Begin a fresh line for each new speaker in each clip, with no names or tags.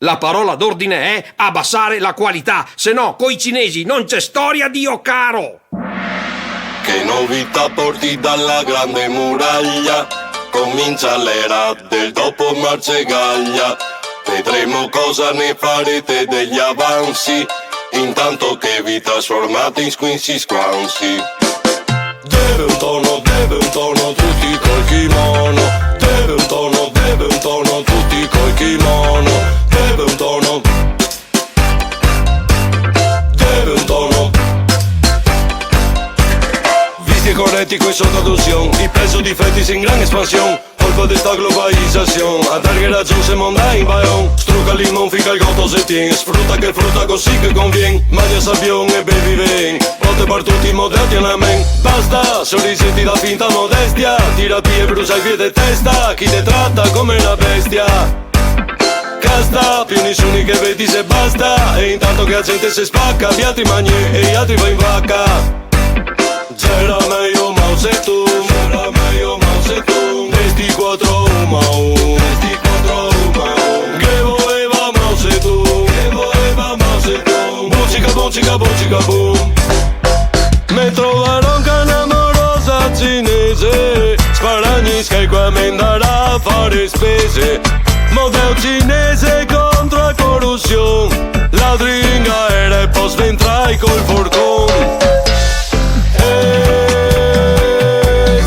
La parola d'ordine è abbassare la qualità, se no coi cinesi non c'è storia, Dio caro!
Che novità porti dalla grande muraglia? Comincia l'era del dopo Marcegaglia. Vedremo cosa ne farete degli avanzi, intanto che vi trasformate in squincy squancy. Deve un tono, tutti col kimono. Deve un tono, tutti col kimono. Deve un tono. Visti e corretti con traducción y presos diferentes en gran expansión. Polvo de esta globalización, a tal que razón se monta en bayón. Struca limón, fica el gato se tiene. Fruta così che convien. Maglia sabión e baby ven. Botte per tutti moderati alla men. Basta, sorrisenti da finta modestia. Tira pie, brucia il piede e testa. Chi te tratta come una bestia. Casta, più nessuno che vedi se basta. E intanto che la gente si spacca, gli altri magni e gli altri va in vacca. C'era meglio Mao Zedong, c'era meglio Mao Zedong. Questi quattro Mao, questi quattro Mao. Che voleva Mao Zedong, che voleva Mao Zedong. Bucica boom. Me trovaron con amorosa cinese. Sparagnisca e qua me andrà a fare spese. Model cinese contro la corruzione. La dringa era e poi sventrai col forcon.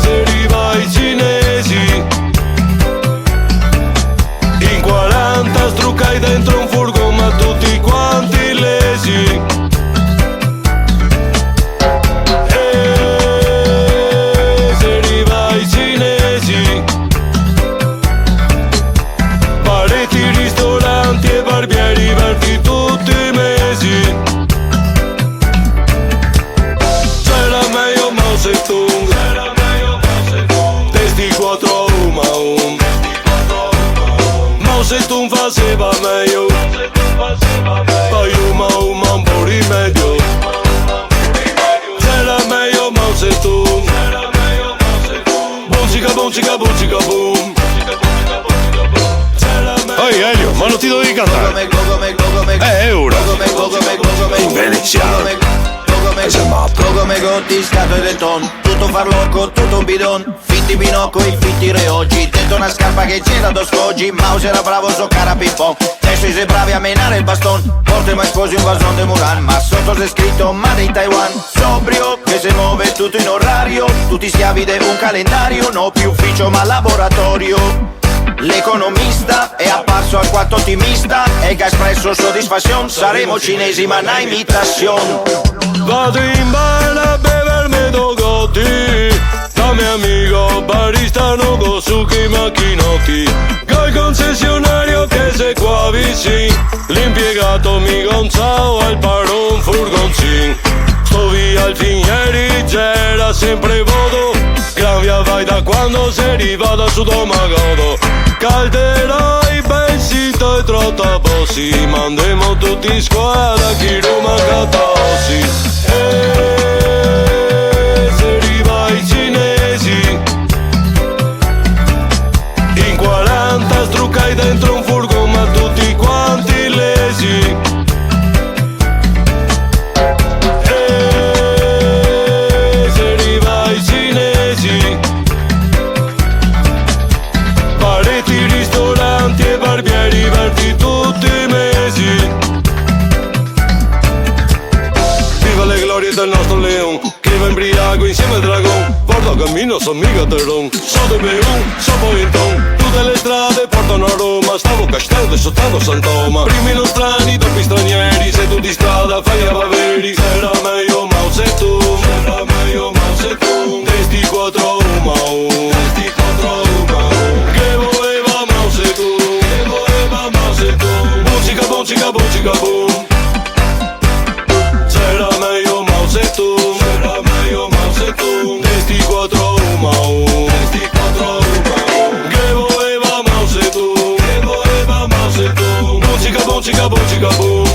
Se arriva ai cinesi in 40 struccai dentro un furgone ma tutti quanti lesi. Se arriva ai cinesi pareti, ristoranti e barbieri verdi tutti i mesi. Testi 4 1 Mao Zedong faceva meglio. Poi uma un po' rimedio. C'era meglio Mao Zedong. Bucica boom.
Ehi Elio, ma non ti dovevi cantare? Euro in veneziano.
Come gotti scatole del ton. Tutto farlocco, tutto un bidon. Fitti Pinocco e fitti Re oggi. Dentro una scarpa che c'era dos foggi. Mouse era bravo a giocare a ping pong. Adesso sei bravi a menare il baston. Porte mai sposi un vason de Mulan. Ma sotto c'è scritto Made in Taiwan. Sobrio che si muove tutto in orario. Tutti schiavi di un calendario. No più ufficio ma laboratorio. L'economista è apparso alquanto ottimista e che ha espresso soddisfazione. Saremo cinesi ma na imitazione.
Vado in bar a bevermi due gotti. Da mio amico barista no Gosuki macchinotti. Col concessionario che sei qua vicino. L'impiegato mi gonzao al paro un furgonzin. Sto via al fin ieri c'era sempre voto. Gran via vai da quando sei arrivato su Domagodo. Calderai bensito e trotta bossi. Mandiamo tutti in squadra chi Roma catossi. Se arriva ai cinesi in 40 struccai dentro un furgone ma tutti quanti lesi. Se arriva ai cinesi pareti, ristoranti e barbieri verdi tutti i mesi. Viva le glorie del nostro leon, che va embriago insieme al dragon. Porto cammino, son mica terron. So de Beun, so Pointon. Tutte le strade portano a Roma. Stavo Castello e soltanto Sant'Oma. Primi nostrani, doppi stranieri. Se tu di strada fai a Baveri. C'era meglio Mao Zedong. C'era meglio Mao Zedong. Testi 4 Mao. Testi 4 Mao. Che voleva Mao Zedong. Che voleva Mao Zedong. Bucica boom. C'era meglio Mao Zedong. C'era meglio Mao Zedong. Testi 4 Mao. Testi 4 Mao. Che voleva Mao Zedong. Che voleva Mao Zedong. Bucica boom.